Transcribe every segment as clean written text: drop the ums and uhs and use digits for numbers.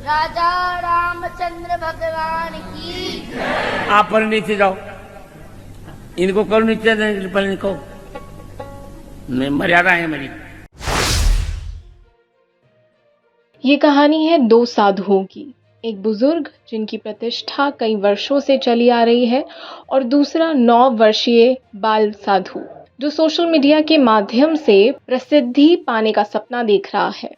राजा रामचंद्र भगवान की। आप पर नीचे जाओ, इनको करो नीचे, पहले इनको मर्यादा है मेरी। ये कहानी है दो साधुओं की। एक बुजुर्ग जिनकी प्रतिष्ठा कई वर्षों से चली आ रही है और दूसरा 9 वर्षीय बाल साधु जो सोशल मीडिया के माध्यम से प्रसिद्धि पाने का सपना देख रहा है।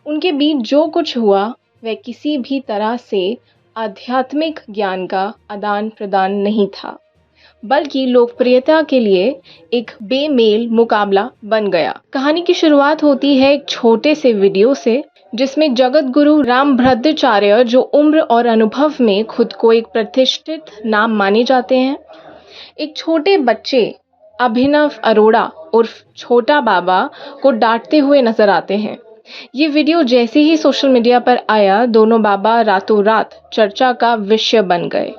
उनके बीच जो कुछ हुआ वह किसी भी तरह से आध्यात्मिक ज्ञान का आदान प्रदान नहीं था, बल्कि लोकप्रियता के लिए एक बेमेल मुकाबला बन गया। कहानी की शुरुआत होती है एक छोटे से वीडियो से, जिसमें जगत गुरु रामभद्राचार्य, जो उम्र और अनुभव में खुद को एक प्रतिष्ठित नाम माने जाते हैं, एक छोटे बच्चे अभिनव अरोड़ा उर्फ छोटा बाबा को डांटते हुए नजर आते हैं। ये वीडियो जैसे ही सोशल मीडिया पर आया, दोनों बाबा रातों रात चर्चा का विषय बन गए।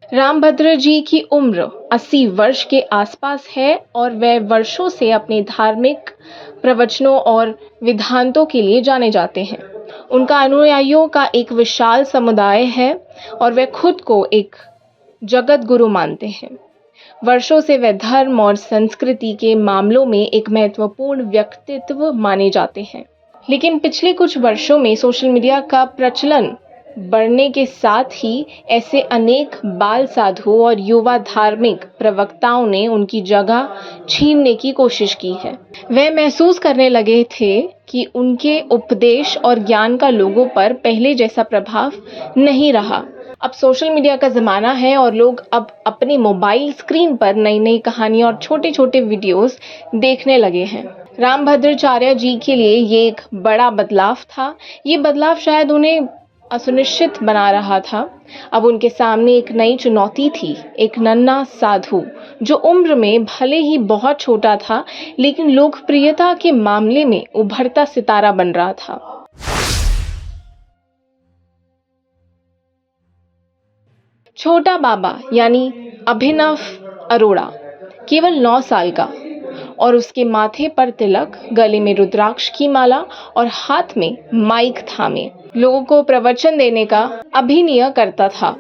रामभद्र जी की उम्र 80 वर्ष के आसपास है और वह वर्षों से अपने धार्मिक प्रवचनों और विधांतों के लिए जाने जाते हैं। उनका अनुयायियों का एक विशाल समुदाय है और वे खुद को एक जगत गुरु मानते हैं। वर्षों से वे धर्म और संस्कृति के मामलों में एक महत्वपूर्ण व्यक्तित्व माने जाते हैं। लेकिन पिछले कुछ वर्षों में सोशल मीडिया का प्रचलन बढ़ने के साथ ही ऐसे अनेक बाल साधु और युवा धार्मिक प्रवक्ताओं ने उनकी जगह छीनने की कोशिश की है। वे महसूस करने लगे थे कि उनके उपदेश और ज्ञान का लोगों पर पहले जैसा प्रभाव नहीं रहा। अब सोशल मीडिया का ज़माना है और लोग अब अपने मोबाइल स्क्रीन पर नई नई कहानियाँ और छोटे छोटे वीडियोस देखने लगे हैं। रामभद्राचार्य जी के लिए ये एक बड़ा बदलाव था। ये बदलाव शायद उन्हें असुनिश्चित बना रहा था। अब उनके सामने एक नई चुनौती थी, एक नन्हा साधु जो उम्र में भले ही बहुत छोटा था, लेकिन लोकप्रियता के मामले में उभरता सितारा बन रहा था। छोटा बाबा यानी अभिनव अरोड़ा केवल 9 साल का और उसके माथे पर तिलक, गले में रुद्राक्ष की माला और हाथ में माइक थामे लोगों को प्रवचन देने का अभिनय करता था।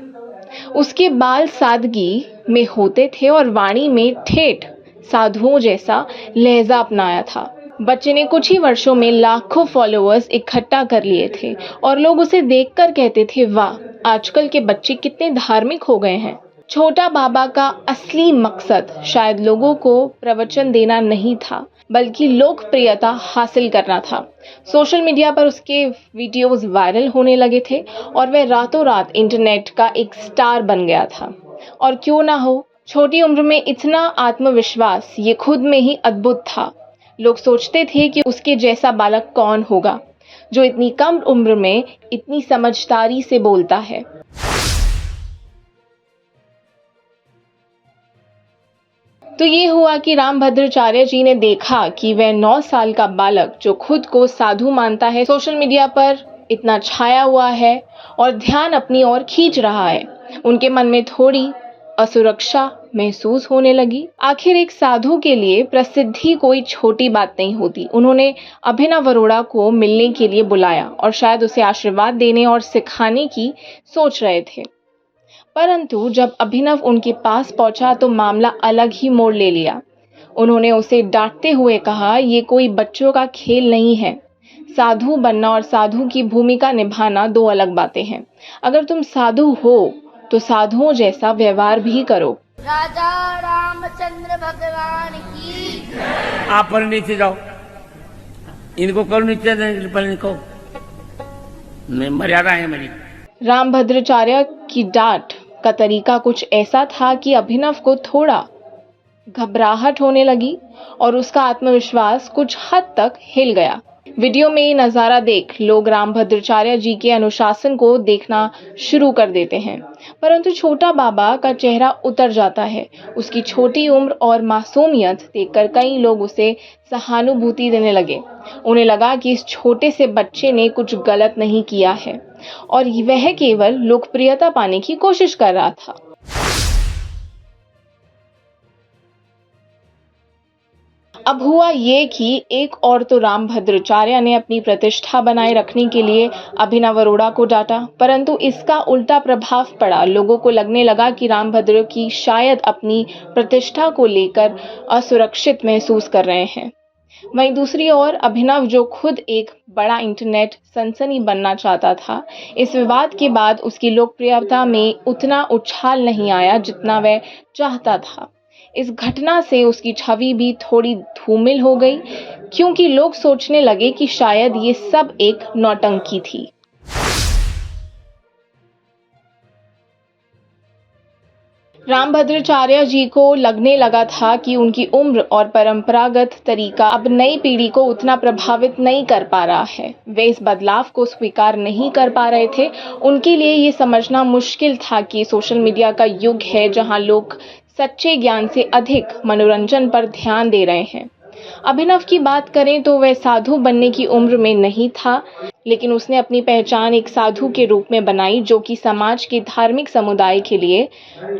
उसके बाल सादगी में होते थे और वाणी में ठेठ साधुओं जैसा लहजा अपनाया था। बच्चे ने कुछ ही वर्षों में लाखों फॉलोअर्स इकट्ठा कर लिए थे और लोग उसे देखकर कहते थे, वाह, आजकल के बच्चे कितने धार्मिक हो गए हैं। छोटा बाबा का असली मकसद शायद लोगों को प्रवचन देना नहीं था, बल्कि लोकप्रियता हासिल करना था। सोशल मीडिया पर उसके वीडियोस वायरल होने लगे थे और वह रातों रात इंटरनेट का एक स्टार बन गया था। और क्यों ना हो, छोटी उम्र में इतना आत्मविश्वास, ये खुद में ही अद्भुत था। लोग सोचते थे कि उसके जैसा बालक कौन होगा जो इतनी कम उम्र में इतनी समझदारी से बोलता है। तो ये हुआ कि रामभद्राचार्य जी ने देखा कि वह 9 साल का बालक जो खुद को साधु मानता है, सोशल मीडिया पर इतना छाया हुआ है और ध्यान अपनी ओर खींच रहा है। उनके मन में थोड़ी असुरक्षा महसूस होने लगी। आखिर एक साधु के लिए प्रसिद्धि कोई छोटी बात नहीं होती। उन्होंने अभिनव अरोड़ा को मिलने के लिए बुलाया और शायद उसे आशीर्वाद देने और सिखाने की सोच रहे थे। परंतु जब अभिनव उनके पास पहुंचा तो मामला अलग ही मोड़ ले लिया। उन्होंने उसे डांटते हुए कहा, ये कोई बच्चों का खेल नहीं है। साधु बनना और साधु की भूमिका निभाना 2 अलग बातें हैं। अगर तुम साधु हो तो साधुओं जैसा व्यवहार भी करो। राजा रामचंद्र भगवान की। आप पर नीचे जाओ, इनको करो नीचे, पहले इनको मर्यादा है मेरी। रामभद्राचार्य की डांट का तरीका कुछ ऐसा था कि अभिनव को थोड़ा घबराहट होने लगी और उसका आत्मविश्वास कुछ हद तक हिल गया। वीडियो में ये नज़ारा देख लोग रामभद्राचार्य जी के अनुशासन को देखना शुरू कर देते हैं, परंतु छोटा बाबा का चेहरा उतर जाता है। उसकी छोटी उम्र और मासूमियत देखकर कई लोग उसे सहानुभूति देने लगे। उन्हें लगा कि इस छोटे से बच्चे ने कुछ गलत नहीं किया है और वह केवल लोकप्रियता पाने की कोशिश कर रहा था। अब हुआ ये कि एक और तो रामभद्राचार्य ने अपनी प्रतिष्ठा बनाए रखने के लिए अभिनव अरोड़ा को डांटा, परंतु इसका उल्टा प्रभाव पड़ा। लोगों को लगने लगा कि रामभद्र की शायद अपनी प्रतिष्ठा को लेकर असुरक्षित महसूस कर रहे हैं। वहीं दूसरी ओर अभिनव, जो खुद एक बड़ा इंटरनेट सनसनी बनना चाहता था, इस विवाद के बाद उसकी लोकप्रियता में उतना उछाल नहीं आया जितना वह चाहता था। इस घटना से उसकी छवि भी थोड़ी धूमिल हो गई, क्योंकि लोग सोचने लगे कि शायद ये सब एक नौटंकी थी। रामभद्राचार्य जी को लगने लगा था कि उनकी उम्र और परंपरागत तरीका अब नई पीढ़ी को उतना प्रभावित नहीं कर पा रहा है। वे इस बदलाव को स्वीकार नहीं कर पा रहे थे। उनके लिए ये समझना मुश्किल था कि सोशल मीडिया का युग है, जहां लोग सच्चे ज्ञान से अधिक मनोरंजन पर ध्यान दे रहे हैं। अभिनव की बात करें तो वह साधु बनने की उम्र में नहीं था, लेकिन उसने अपनी पहचान एक साधु के रूप में बनाई, जो कि समाज के धार्मिक समुदाय के लिए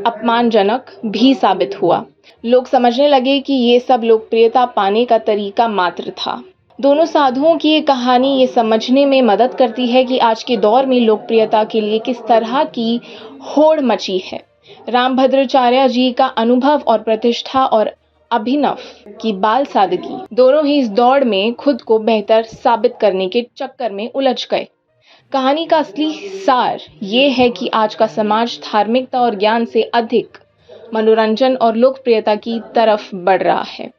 अपमानजनक भी साबित हुआ। लोग समझने लगे कि ये सब लोकप्रियता पाने का तरीका मात्र था। दोनों साधुओं की ये कहानी ये समझने में मदद करती है कि आज के दौर में लोकप्रियता के लिए किस तरह की होड़ मची है। रामभद्राचार्य जी का अनुभव और प्रतिष्ठा और अभिनव की बाल सादगी, दोनों ही इस दौड़ में खुद को बेहतर साबित करने के चक्कर में उलझ गए। कहानी का असली सार ये है कि आज का समाज धार्मिकता और ज्ञान से अधिक मनोरंजन और लोकप्रियता की तरफ बढ़ रहा है।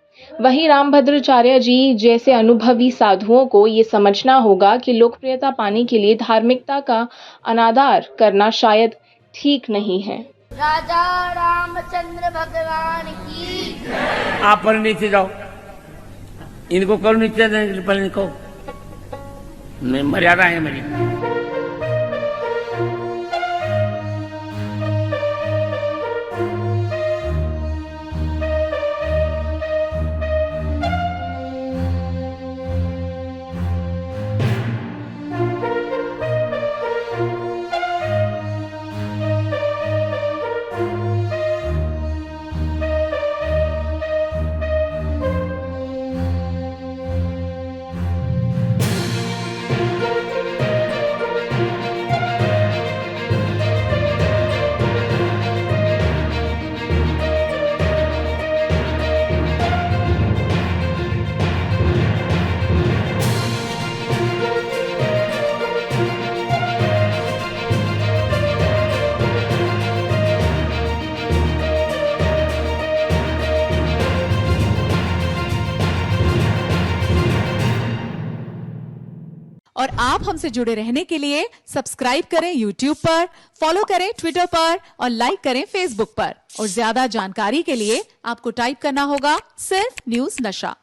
वहीं रामभद्राचार्य जी जैसे अनुभवी साधुओं को ये समझना होगा कि लोकप्रियता पाने के लिए धार्मिकता का अनादर करना शायद ठीक नहीं है। राजा रामचंद्र भगवान की। आप पर नीचे जाओ, इनको करो नीचे, पहले इनको मर्यादा है मेरी। और आप हमसे जुड़े रहने के लिए सब्सक्राइब करें YouTube पर, फॉलो करें ट्विटर पर और लाइक करें Facebook पर। और ज्यादा जानकारी के लिए आपको टाइप करना होगा सिर्फ न्यूज़ नशा।